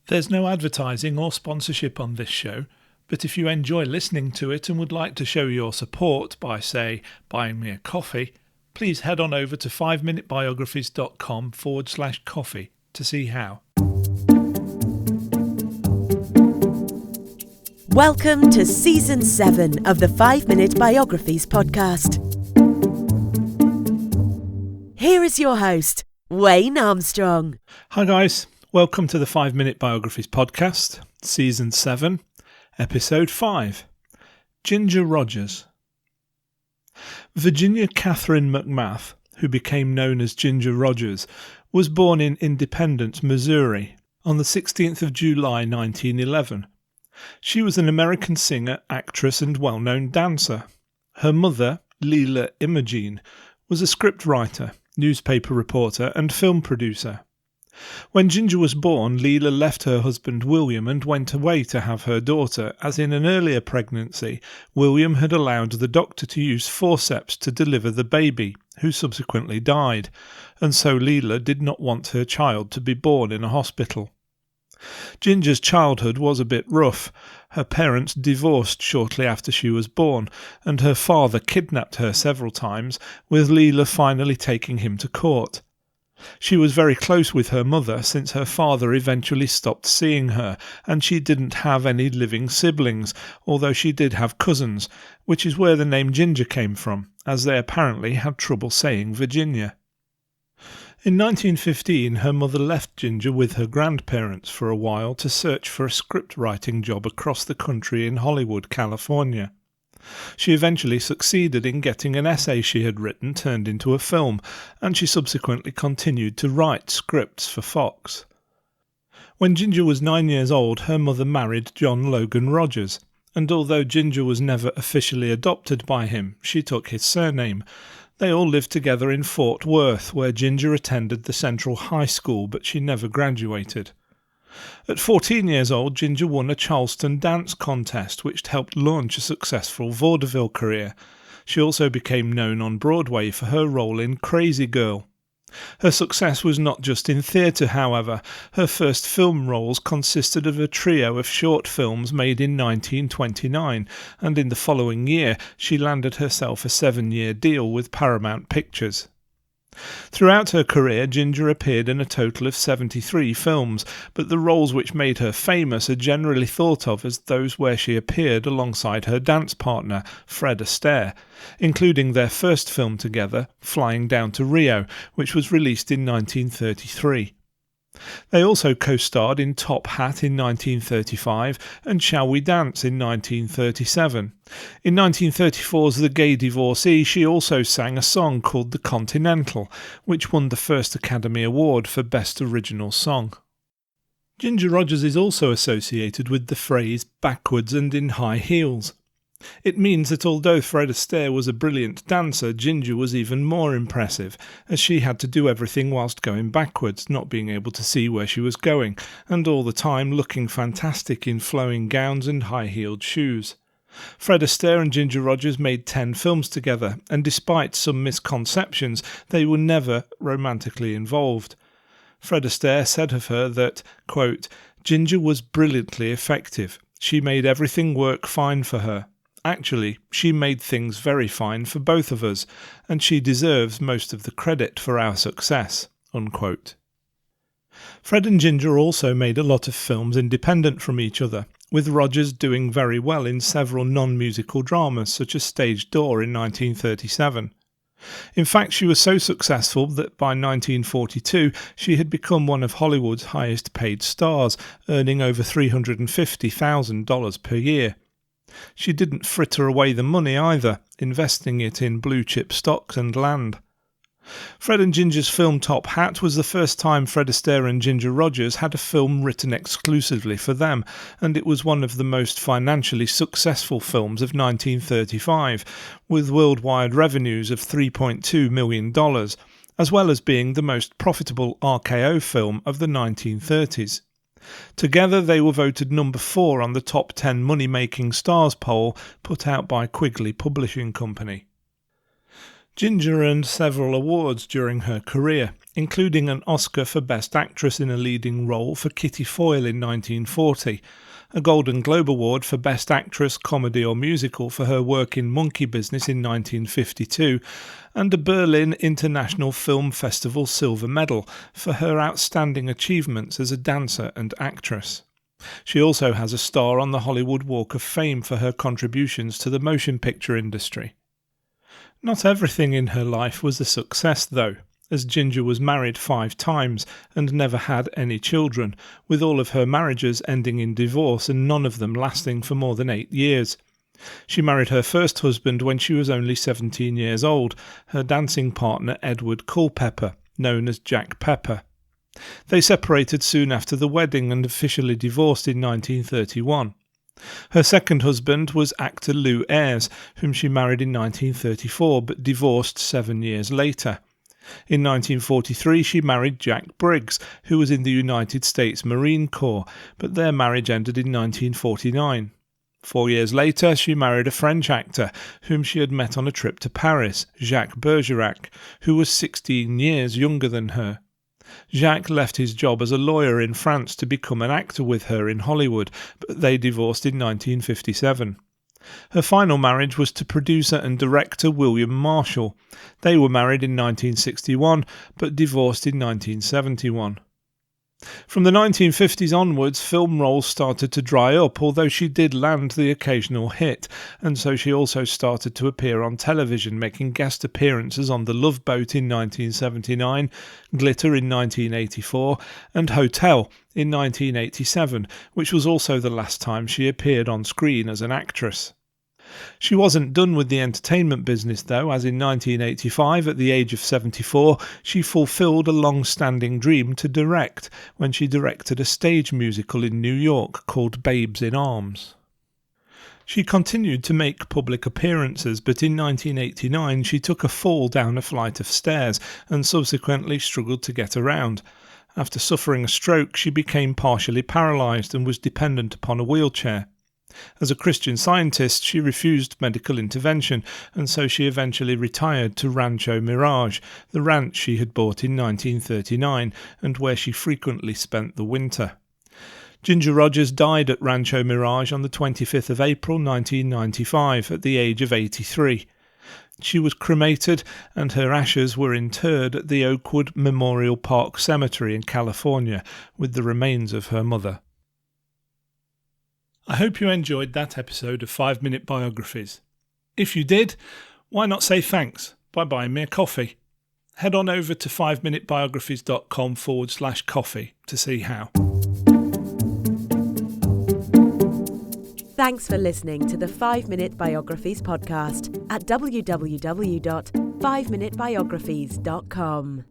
There's no advertising or sponsorship on this show, but if you enjoy listening to it and would like to show your support by, say, buying me a coffee, please head on over to 5minutebiographies.com/coffee to see how. Welcome to Season 7 of the 5 Minute Biographies podcast. Here is your host, Wayne Armstrong. Hi guys, welcome to the 5 Minute Biographies podcast, Season 7, Episode 5, Ginger Rogers. Virginia Catherine McMath, who became known as Ginger Rogers, was born in Independence, Missouri, on the 16th of July 1911. She was an American singer, actress and well-known dancer. Her mother, Leila Imogene, was a scriptwriter, newspaper reporter and film producer. When Ginger was born, Leila left her husband William and went away to have her daughter, as in an earlier pregnancy, William had allowed the doctor to use forceps to deliver the baby, who subsequently died, and so Leila did not want her child to be born in a hospital. Ginger's childhood was a bit rough. Her parents divorced shortly after she was born, and her father kidnapped her several times, with Leila finally taking him to court. She was very close with her mother since her father eventually stopped seeing her, and she didn't have any living siblings, although she did have cousins, which is where the name Ginger came from, as they apparently had trouble saying Virginia. In 1915, her mother left Ginger with her grandparents for a while to search for a script-writing job across the country in Hollywood, California. She eventually succeeded in getting an essay she had written turned into a film, and she subsequently continued to write scripts for Fox. When Ginger was 9 years old, her mother married John Logan Rogers, and although Ginger was never officially adopted by him, she took his surname. They all lived together in Fort Worth, where Ginger attended the Central High School, but she never graduated. At 14 years old, Ginger won a Charleston dance contest, which helped launch a successful vaudeville career. She also became known on Broadway for her role in Crazy Girl. Her success was not just in theatre, however. Her first film roles consisted of a trio of short films made in 1929, and in the following year she landed herself a 7-year deal with Paramount Pictures. Throughout her career, Ginger appeared in a total of 73 films, but the roles which made her famous are generally thought of as those where she appeared alongside her dance partner, Fred Astaire, including their first film together, Flying Down to Rio, which was released in 1933. They also co-starred in Top Hat in 1935 and Shall We Dance in 1937. In 1934's The Gay Divorcee, she also sang a song called The Continental, which won the first Academy Award for Best Original Song. Ginger Rogers is also associated with the phrase backwards and in high heels. It means that although Fred Astaire was a brilliant dancer, Ginger was even more impressive, as she had to do everything whilst going backwards, not being able to see where she was going, and all the time looking fantastic in flowing gowns and high-heeled shoes. Fred Astaire and Ginger Rogers made 10 films together, and despite some misconceptions, they were never romantically involved. Fred Astaire said of her that, quote, "Ginger was brilliantly effective. She made everything work fine for her. Actually, she made things very fine for both of us, and she deserves most of the credit for our success." Unquote. Fred and Ginger also made a lot of films independent from each other, with Rogers doing very well in several non-musical dramas such as Stage Door in 1937. In fact, she was so successful that by 1942 she had become one of Hollywood's highest paid stars, earning over $350,000 per year. She didn't fritter away the money either, investing it in blue-chip stocks and land. Fred and Ginger's film Top Hat was the first time Fred Astaire and Ginger Rogers had a film written exclusively for them, and it was one of the most financially successful films of 1935, with worldwide revenues of $3.2 million, as well as being the most profitable RKO film of the 1930s. Together they were voted number 4 on the top 10 money-making stars poll put out by Quigley Publishing Company. Ginger earned several awards during her career, including an Oscar for Best Actress in a Leading Role for Kitty Foyle in 1940, a Golden Globe Award for Best Actress, Comedy or Musical for her work in Monkey Business in 1952, and a Berlin International Film Festival Silver Medal for her outstanding achievements as a dancer and actress. She also has a star on the Hollywood Walk of Fame for her contributions to the motion picture industry. Not everything in her life was a success, though, as Ginger was married 5 times and never had any children, with all of her marriages ending in divorce and none of them lasting for more than 8 years. She married her first husband when she was only 17 years old, her dancing partner Edward Culpepper, known as Jack Pepper. They separated soon after the wedding and officially divorced in 1931. Her second husband was actor Lew Ayres, whom she married in 1934 but divorced 7 years later. In 1943 she married Jack Briggs, who was in the United States Marine Corps, but their marriage ended in 1949. 4 years later she married a French actor, whom she had met on a trip to Paris, Jacques Bergerac, who was 16 years younger than her. Jacques left his job as a lawyer in France to become an actor with her in Hollywood, but they divorced in 1957. Her final marriage was to producer and director William Marshall. They were married in 1961, but divorced in 1971. From the 1950s onwards, film roles started to dry up, although she did land the occasional hit, and so she also started to appear on television, making guest appearances on The Love Boat in 1979, Glitter in 1984, and Hotel in 1987, which was also the last time she appeared on screen as an actress. She wasn't done with the entertainment business though, as in 1985, at the age of 74, she fulfilled a long-standing dream to direct when she directed a stage musical in New York called Babes in Arms. She continued to make public appearances, but in 1989 she took a fall down a flight of stairs and subsequently struggled to get around. After suffering a stroke, she became partially paralysed and was dependent upon a wheelchair. As a Christian Scientist, she refused medical intervention, and so she eventually retired to Rancho Mirage, the ranch she had bought in 1939, and where she frequently spent the winter. Ginger Rogers died at Rancho Mirage on the 25th of April 1995, at the age of 83. She was cremated, and her ashes were interred at the Oakwood Memorial Park Cemetery in California, with the remains of her mother. I hope you enjoyed that episode of 5 Minute Biographies. If you did, why not say thanks by buying me a coffee? Head on over to 5minutebiographies.com/coffee to see how. Thanks for listening to the 5 Minute Biographies podcast at www.5minutebiographies.com.